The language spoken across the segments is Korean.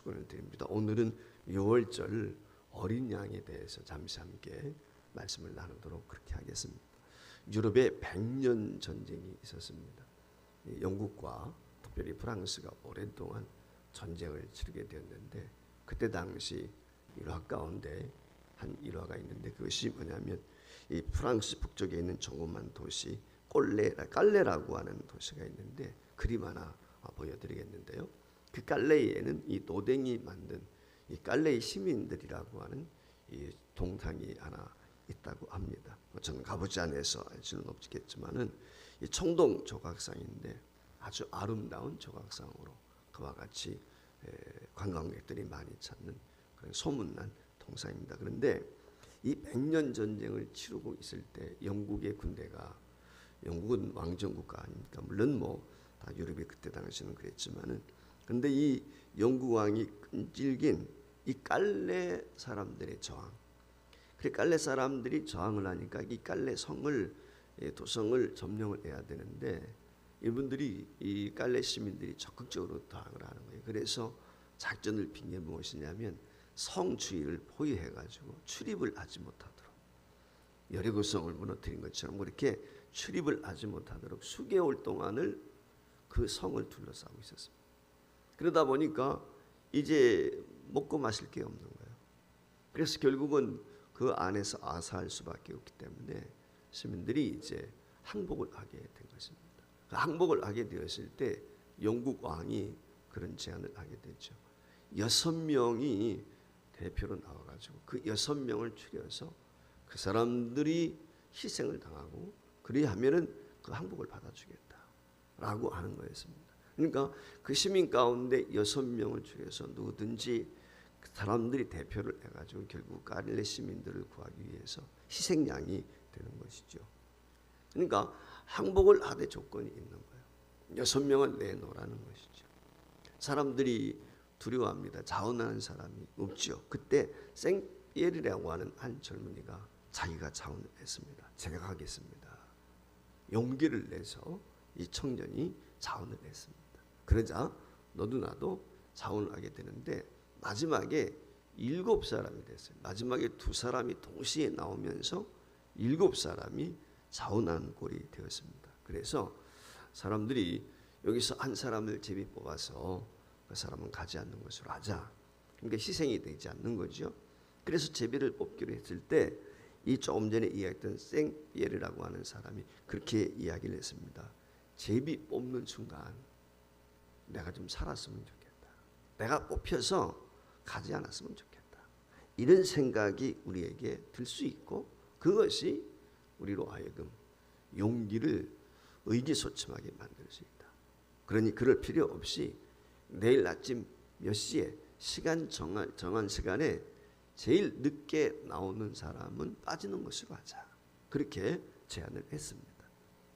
축원을 드립니다. 오늘은 6월절 어린 양에 대해서 잠시 함께 말씀을 나누도록 그렇게 하겠습니다. 유럽에 100년 전쟁이 있었습니다. 영국과 특별히 프랑스가 오랫동안 전쟁을 치르게 되었는데, 그때 당시 일화 가운데 한 일화가 있는데, 그것이 뭐냐면 이 프랑스 북쪽에 있는 조그만 도시 깔레라고 하는 도시가 있는데, 그림 하나 보여드리겠는데요. 그 깔레이에는 이 노댕이 만든 이 깔레이 시민들이라고 하는 이 동상이 하나 있다고 합니다. 저는 가보지 않아서 알 수는 없겠지만은 이 청동 조각상인데 아주 아름다운 조각상으로 그와 같이 관광객들이 많이 찾는 그런 소문난 동상입니다. 그런데 이 100년 전쟁을 치르고 있을 때 영국의 군대가, 영국은 왕정 국가 아닙니까? 물론 뭐 다 유럽이 그때 당시는 그랬지만은, 근데 이 영국 왕이 끈질긴 이 깔레 사람들의 저항, 그래 깔레 사람들이 저항을 하니까 이 깔레 성을, 도성을 점령을 해야 되는데, 이분들이, 이 깔레 시민들이 적극적으로 저항을 하는 거예요. 그래서 작전을 핀 게 무엇이냐면 성 주위를 포위해가지고 출입을 하지 못하도록, 여리고성을 무너뜨린 것처럼 그렇게 출입을 하지 못하도록 수개월 동안을 그 성을 둘러싸고 있었습니다. 그러다 보니까 이제 먹고 마실 게 없는 거예요. 그래서 결국은 그 안에서 아사할 수밖에 없기 때문에 시민들이 이제 항복을 하게 된 것입니다. 그 항복을 하게 되었을 때 영국 왕이 그런 제안을 하게 되죠. 6명이 대표로 나와가지고 그 6명을 추려서 그 사람들이 희생을 당하고 그리하면은 그 항복을 받아주겠다라고 하는 거였습니다. 그러니까 그 시민 가운데 6명을 추려서 누구든지 그 사람들이 대표를 해가지고 결국 깔레 시민들을 구하기 위해서 희생양이 되는 것이죠. 그러니까 항복을 하되 조건이 있는 거예요. 6명을 내놓으라는 것이죠. 사람들이 두려워합니다. 자원하는 사람이 없죠. 그때 생피에르라고 하는 한 젊은이가 자기가 자원을 했습니다. 제가 가겠습니다. 용기를 내서 이 청년이 자원을 했습니다. 그러자 너도 나도 자원을 하게 되는데, 마지막에 7사람이 됐어요. 마지막에 2사람이 동시에 나오면서 7사람이 자원하는 꼴이 되었습니다. 그래서 사람들이 여기서 한 사람을 제비 뽑아서 그 사람은 가지 않는 것으로 하자. 그러니까 희생이 되지 않는 거죠. 그래서 제비를 뽑기로 했을 때 이 조금 전에 이야기했던 생피에르라고 하는 사람이 그렇게 이야기를 했습니다. 제비 뽑는 순간 내가 좀 살았으면 좋겠다. 내가 뽑혀서 가지 않았으면 좋겠다. 이런 생각이 우리에게 들 수 있고, 그것이 우리로 하여금 용기를 의기소침하게 만들 수 있다. 그러니 그럴 필요 없이 내일 아침 몇 시에 정한 시간에 제일 늦게 나오는 사람은 빠지는 것으로 하자. 그렇게 제안을 했습니다.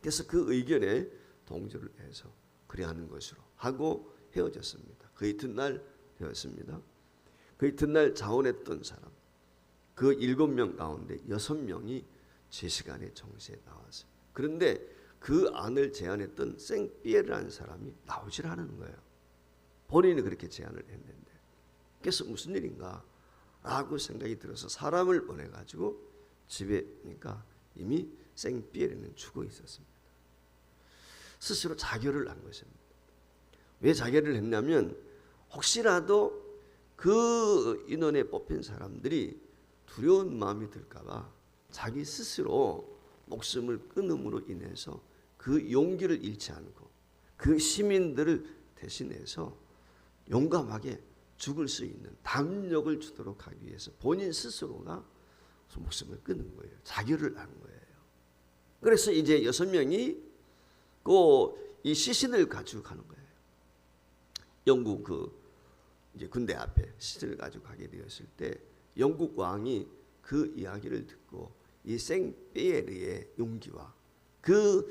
그래서 그 의견에 동조를 해서 그래 하는 것으로 하고 헤어졌습니다. 그 이튿날 되었습니다. 그 이튿날 자원했던 사람, 그 7명 가운데 6명이 제 시간에 정시에 나왔어요. 그런데 그 안을 제안했던 생피에르라는 사람이 나오질 않은 거예요. 본인이 그렇게 제안을 했는데. 그래서 무슨 일인가 라고 생각이 들어서 사람을 보내가지고 집에 보니까 이미 생피에르는 죽어 있었습니다. 스스로 자결을 한 것입니다. 왜 자결을 했냐면, 혹시라도 그 인원에 뽑힌 사람들이 두려운 마음이 들까봐 자기 스스로 목숨을 끊음으로 인해서 그 용기를 잃지 않고 그 시민들을 대신해서 용감하게 죽을 수 있는 담력을 주도록 하기 위해서 본인 스스로가 목숨을 끊은 거예요. 자결을 한 거예요. 그래서 이제 6명이 이 시신을 가지고 가는 거예요. 영국 이제 군대 앞에 시신을 가지고 가게 되었을 때 영국 왕이 그 이야기를 듣고 이 생피에르의 용기와 그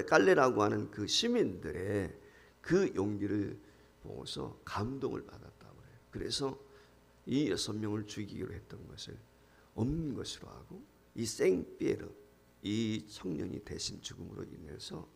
깔레라고 하는 그 시민들의 그 용기를 보고서 감동을 받았다고 그래요. 그래서 이 6명을 죽이기로 했던 것을 없는 것으로 하고, 이 생피에르, 이 청년이 대신 죽음으로 인해서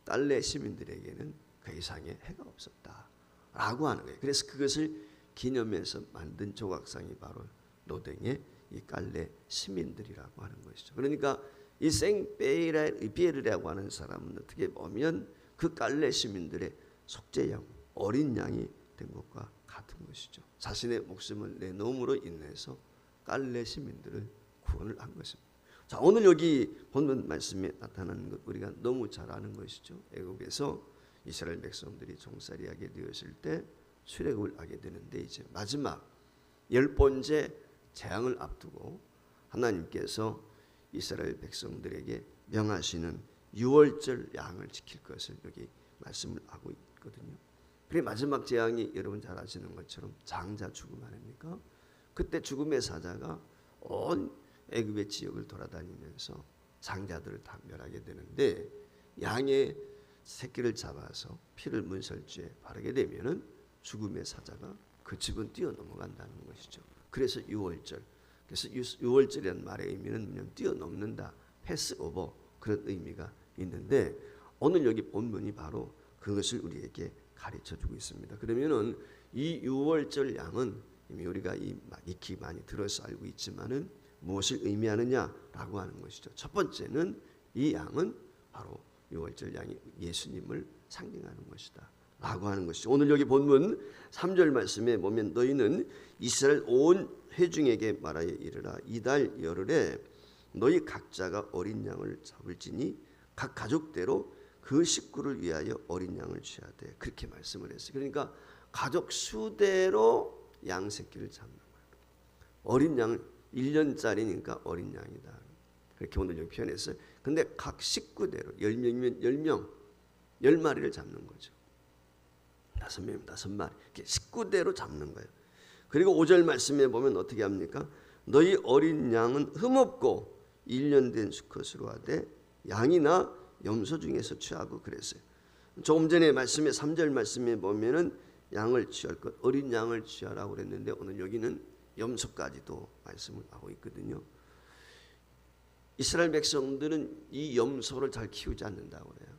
깔레 시민들에게는 그 이상의 해가 없었다라고 하는 거예요. 그래서 그것을 기념해서 만든 조각상이 바로 노댕의 이 갈래 시민들이라고 하는 것이죠. 그러니까 이 생베르라고 하는 사람은 어떻게 보면 그 갈래 시민들의 속죄양, 어린 양이 된 것과 같은 것이죠. 자신의 목숨을 내놓음으로 인해서 갈래 시민들을 구원을 한 것입니다. 자, 오늘 여기 본문 말씀에 나타나는 것 우리가 너무 잘 아는 것이죠. 애국에서 이스라엘 백성들이 종살이하게 되었을 때 출애굽을 하게 되는데 이제 마지막 10번째 재앙을 앞두고 하나님께서 이스라엘 백성들에게 명하시는 유월절 양을 지킬 것을 여기 말씀을 하고 있거든요. 그래 마지막 재앙이 여러분 잘 아시는 것처럼 장자 죽음 아닙니까? 그때 죽음의 사자가 온 애굽의 지역을 돌아다니면서 장자들을 다 멸하게 되는데 양의 새끼를 잡아서 피를 문설주에 바르게 되면은 죽음의 사자가 그 집은 뛰어넘어간다는 것이죠. 그래서 유월절. 그래서 유월절이라는 말의 의미는 뛰어넘는다, 패스오버 그런 의미가 있는데 오늘 여기 본문이 바로 그것을 우리에게 가르쳐주고 있습니다. 그러면은 이 유월절 양은 이미 우리가 익히 많이 들어서 알고 있지만은 무엇을 의미하느냐라고 하는 것이죠. 첫 번째는 이 양은 바로 유월절 양이 예수님을 상징하는 것이다 라고 하는 것이죠. 오늘 여기 본문 3절 말씀에 보면 너희는 이스라엘 온 회중에게 말하여 이르라 이달 열흘에 너희 각자가 어린 양을 잡을지니 각 가족대로 그 식구를 위하여 어린 양을 취하되 그렇게 말씀을 했어요. 그러니까 가족 수대로 양 새끼를 잡는 거예요. 어린 양 1년짜리니까 어린 양이다. 그렇게 오늘 여기 표현했어요. 근데 각 식구대로 10명이면 10명 10마리를 잡는 거죠. 5명이면 5마리 이렇게 식구대로 잡는 거예요. 그리고 5절 말씀에 보면 어떻게 합니까? 너희 어린 양은 흠없고 1년 된 수컷으로 하되 양이나 염소 중에서 취하고 그랬어요. 조금 전에 말씀에 3절 말씀에 보면은 양을 취할 것 어린 양을 취하라고 그랬는데 오늘 여기는 염소까지도 말씀을 하고 있거든요. 이스라엘 백성들은 이 염소를 잘 키우지 않는다고 그래요.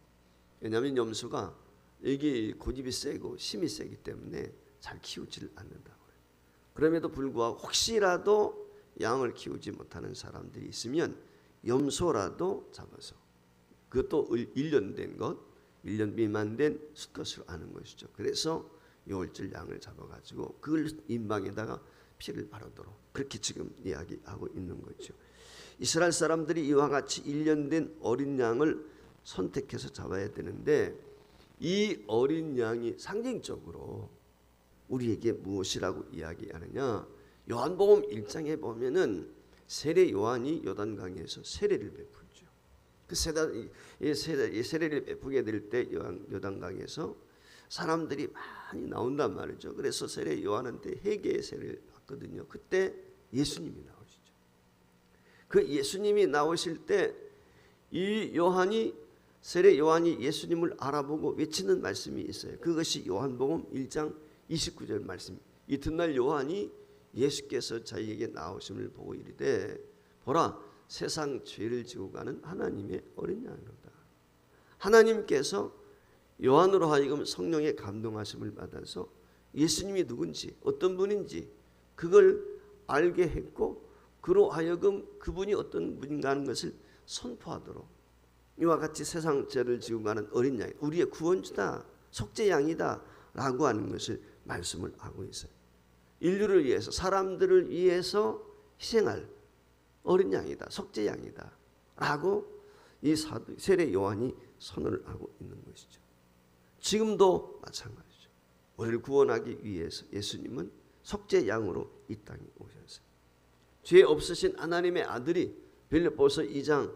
왜냐하면 염소가 이게 고집이 세고 힘이 세기 때문에 잘 키우지를 않는다고 해요. 그럼에도 불구하고 혹시라도 양을 키우지 못하는 사람들이 있으면 염소라도 잡아서 그것도 1년 된 것, 1년 미만 된 수컷으로 하는 것이죠. 그래서 유월절 양을 잡아가지고 그걸 임방에다가 피를 바르도록 그렇게 지금 이야기하고 있는 거죠. 이스라엘 사람들이 이와 같이 1년 된 어린 양을 선택해서 잡아야 되는데 이 어린 양이 상징적으로 우리에게 무엇이라고 이야기하느냐? 요한복음 1장에 보면은 세례 요한이 요단강에서 세례를 베풀죠. 그 세례를 베푸게 될 때 요단강에서 사람들이 많이 나온단 말이죠. 그래서 세례 요한한테 회개의 세례를 받거든요. 그때 예수님이 나오시죠. 그 예수님이 나오실 때 이 세례 요한이 예수님을 알아보고 외치는 말씀이 있어요. 그것이 요한복음 1장 29절 말씀. 이튿날 요한이 예수께서 자기에게 나오심을 보고 이르되 보라 세상 죄를 지고 가는 하나님의 어린 양이로다. 하나님께서 요한으로 하여금 성령의 감동하심을 받아서 예수님이 누군지 어떤 분인지 그걸 알게 했고 그로 하여금 그분이 어떤 분인가 하는 것을 선포하도록 이와 같이 세상 죄를 지고 가는 어린 양 우리의 구원주다 속죄양이다 라고 하는 것을 말씀을 하고 있어요. 인류를 위해서 사람들을 위해서 희생할 어린 양이다 속죄양이다 라고 이 세례 요한이 선언을 하고 있는 것이죠. 지금도 마찬가지죠. 우리를 구원하기 위해서 예수님은 속죄양으로 이 땅에 오셨어요. 죄 없으신 하나님의 아들이 빌립보서 2장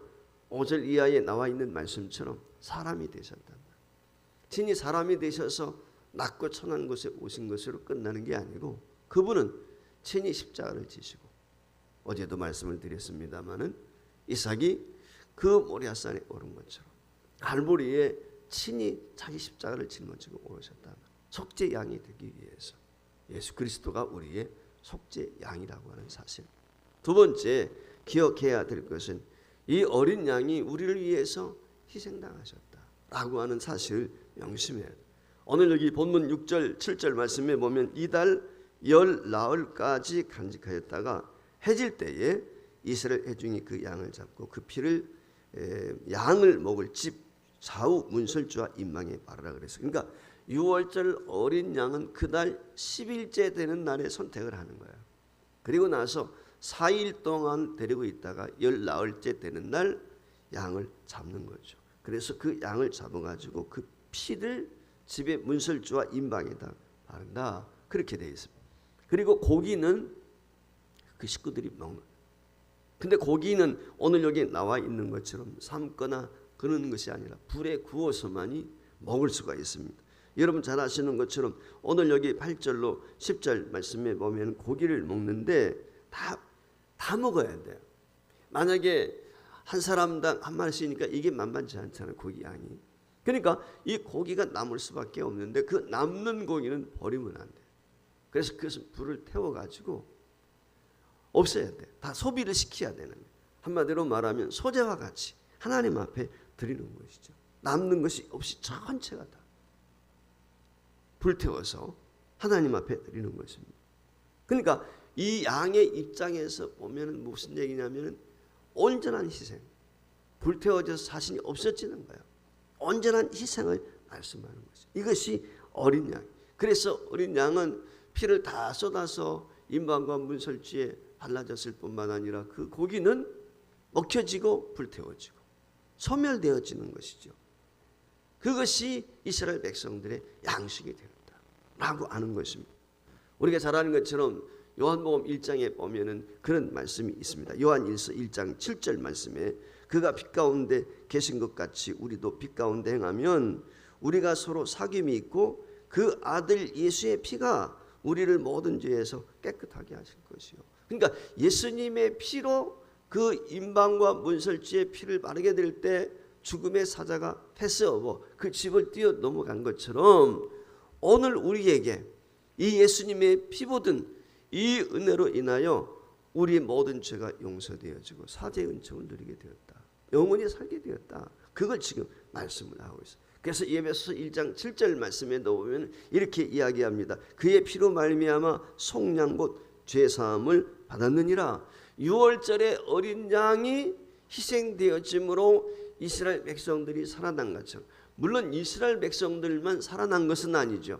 5절 이하에 나와 있는 말씀처럼 사람이 되셨다. 친히 사람이 되셔서 낮고 천한 곳에 오신 것으로 끝나는 게 아니고 그분은 친히 십자가를 지시고 어제도 말씀을 드렸습니다마는 이삭이 그 모리아산에 오른 것처럼 갈보리에 친히 자기 십자가를 짊어지고 오셨다. 속죄 양이 되기 위해서 예수 그리스도가 우리의 속죄 양이라고 하는 사실. 두 번째 기억해야 될 것은 이 어린 양이 우리를 위해서 희생당하셨다라고 하는 사실을 명심해야 돼요. 오늘 여기 본문 6절 7절 말씀에 보면 이달 열 나흘까지 간직하였다가 해질 때에 이스라엘 회중이 그 양을 잡고 그 피를 양을 먹을 집 좌우 문설주와 인망에 바르라 그랬어요. 그러니까 유월절 어린 양은 그날 10일째 되는 날에 선택을 하는 거예요. 그리고 나서 4일 동안 데리고 있다가 열 나흘째 되는 날 양을 잡는 거죠. 그래서 그 양을 잡아가지고 그 피를 집의 문설주와 인방에다 바른다. 그렇게 되어 있습니다. 그리고 고기는 그 식구들이 먹는. 근데 고기는 오늘 여기 나와 있는 것처럼 삶거나 그런 것이 아니라 불에 구워서만이 먹을 수가 있습니다. 여러분 잘 아시는 것처럼 오늘 여기 8절로 10절 말씀에 보면 고기를 먹는데 다 먹어야 돼요. 만약에 한 사람당 한 마리씩이니까 이게 만만치 않잖아요. 고기 양이. 그러니까 이 고기가 남을 수밖에 없는데 그 남는 고기는 버리면 안 돼요. 그래서 그것은 불을 태워가지고 없애야 돼요. 다 소비를 시켜야 되는 거예요. 한마디로 말하면 소재와 같이 하나님 앞에 드리는 것이죠. 남는 것이 없이 전체가 다 불태워서 하나님 앞에 드리는 것입니다. 그러니까 이 양의 입장에서 보면 무슨 얘기냐면 온전한 희생, 불태워져서 자신이 없어지는 거예요. 온전한 희생을 말씀하는 것이죠. 이것이 어린 양. 그래서 어린 양은 피를 다 쏟아서 인방과 문설주에 발라졌을 뿐만 아니라 그 고기는 먹혀지고 불태워지고 소멸되어지는 것이죠. 그것이 이스라엘 백성들의 양식이 되었다라고 하는 것입니다. 우리가 잘 아는 것처럼 요한복음 1장에 보면은 그런 말씀이 있습니다. 요한일서 1장 7절 말씀에 그가 빛 가운데 계신 것 같이 우리도 빛 가운데 행하면 우리가 서로 사귐이 있고 그 아들 예수의 피가 우리를 모든 죄에서 깨끗하게 하실 것이요. 그러니까 예수님의 피로 그 인방과 문설주의 피를 바르게 될 때 죽음의 사자가 패스오버 그 집을 뛰어 넘어간 것처럼 오늘 우리에게 이 예수님의 피 보든 이 은혜로 인하여 우리의 모든 죄가 용서되어지고 사죄의 은총을 누리게 되었다. 영원히 살게 되었다. 그걸 지금 말씀을 하고 있어요. 그래서 에베소서 1장 7절 말씀에 보면 이렇게 이야기합니다. 그의 피로 말미암아 속량 곧 죄사함을 받았느니라. 6월절에 어린 양이 희생되어짐으로 이스라엘 백성들이 살아난 것처럼, 물론 이스라엘 백성들만 살아난 것은 아니죠.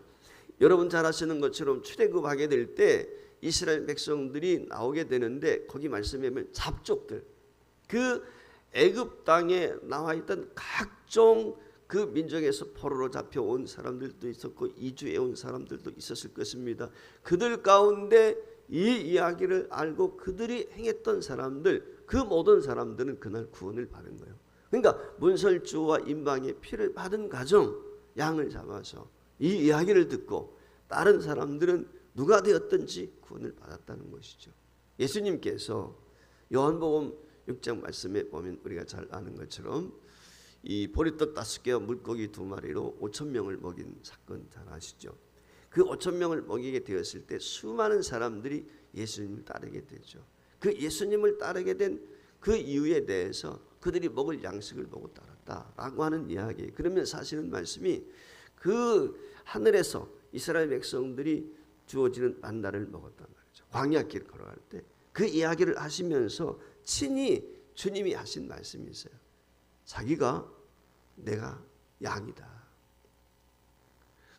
여러분 잘 아시는 것처럼 출애굽하게 될 때 이스라엘 백성들이 나오게 되는데 거기 말씀에 보면 잡족들, 그 애굽 땅에 나와 있던 각종 그 민족에서 포로로 잡혀온 사람들도 있었고 이주해 온 사람들도 있었을 것입니다. 그들 가운데 이 이야기를 알고 그들이 행했던 사람들, 그 모든 사람들은 그날 구원을 받은 거예요. 그러니까 문설주와 인방의 피를 받은 가정, 양을 잡아서 이 이야기를 듣고 다른 사람들은 누가 되었든지 구원을 받았다는 것이죠. 예수님께서 요한복음 6장 말씀에 보면 우리가 잘 아는 것처럼 이 보리떡 5개와 물고기 2마리로 5,000명을 먹인 사건 잘 아시죠? 그 5,000명을 먹이게 되었을 때 수많은 사람들이 예수님을 따르게 되죠. 그 예수님을 따르게 된 그 이유에 대해서 그들이 먹을 양식을 보고 따랐다라고 하는 이야기. 그러면 사실은 말씀이 그 하늘에서 이스라엘 백성들이 주어지는 만나를 먹었단 말이죠. 광야길 걸어갈 때 그 이야기를 하시면서 친히 주님이 하신 말씀이 있어요. 자기가 내가 양이다.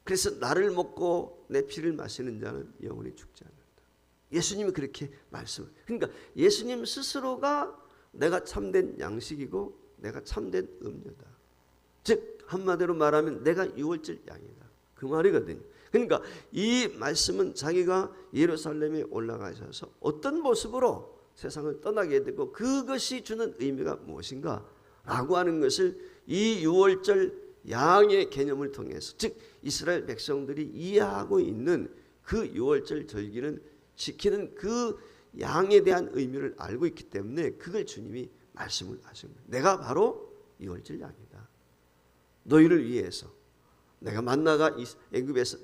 그래서 나를 먹고 내 피를 마시는 자는 영원히 죽지 않는다. 예수님이 그렇게 말씀을. 그러니까 예수님 스스로가 내가 참된 양식이고 내가 참된 음료다. 즉 한마디로 말하면 내가 6월절 양이다. 그 말이거든요. 그러니까 이 말씀은 자기가 예루살렘에 올라가셔서 어떤 모습으로 세상을 떠나게 되고 그것이 주는 의미가 무엇인가 라고 하는 것을 이 6월절 양의 개념을 통해서, 즉 이스라엘 백성들이 이해하고 있는 그 6월절 절기는 지키는 그 양에 대한 의미를 알고 있기 때문에 그걸 주님이 말씀을 하신 거예요. 내가 바로 6월절 양이다. 너희를 위해서 내가 만나가 애굽에서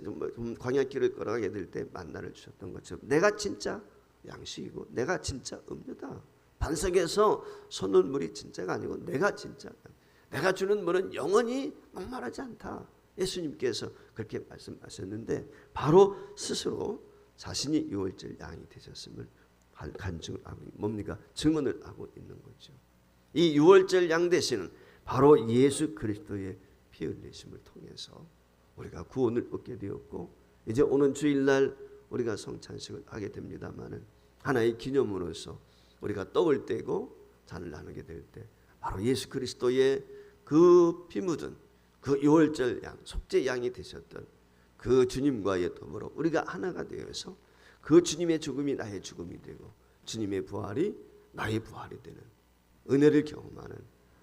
광야길을 걸어가게 될 때 만나를 주셨던 것처럼 내가 진짜 양식이고 내가 진짜 음료다. 반석에서 솟는 물이 진짜가 아니고 내가 진짜, 내가 주는 물은 영원히 목마르지 않다. 예수님께서 그렇게 말씀하셨는데 바로 스스로 자신이 유월절 양이 되셨음을 간증을 하고 뭡니까? 증언을 하고 있는 거죠. 이 유월절 양 되시는 바로 예수 그리스도의 피 흘리심을 통해서 우리가 구원을 얻게 되었고, 이제 오는 주일날 우리가 성찬식을 하게 됩니다마는 하나의 기념으로서 우리가 떡을 떼고 잔을 나누게 될 때 바로 예수 그리스도의 그 피 묻은 그 유월절 양, 속죄 양이 되셨던 그 주님과의 더불어 우리가 하나가 되어서 그 주님의 죽음이 나의 죽음이 되고 주님의 부활이 나의 부활이 되는 은혜를 경험하는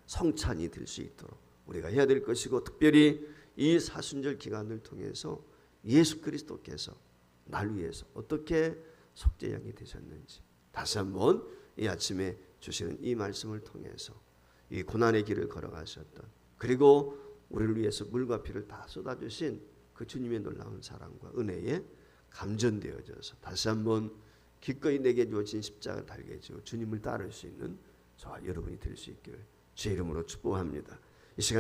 성찬이 될 수 있도록 우리가 해야 될 것이고, 특별히 이 사순절 기간을 통해서 예수 그리스도께서 날 위해서 어떻게 속죄 양이 되셨는지 다시 한번 이 아침에 주시는 이 말씀을 통해서 이 고난의 길을 걸어가셨던, 그리고 우리를 위해서 물과 피를 다 쏟아주신 그 주님의 놀라운 사랑과 은혜에 감전되어져서 다시 한번 기꺼이 내게 주어진 십자가 달게 지어 주님을 따를 수 있는 저와 여러분이 될 수 있기를 주의 이름으로 축복합니다.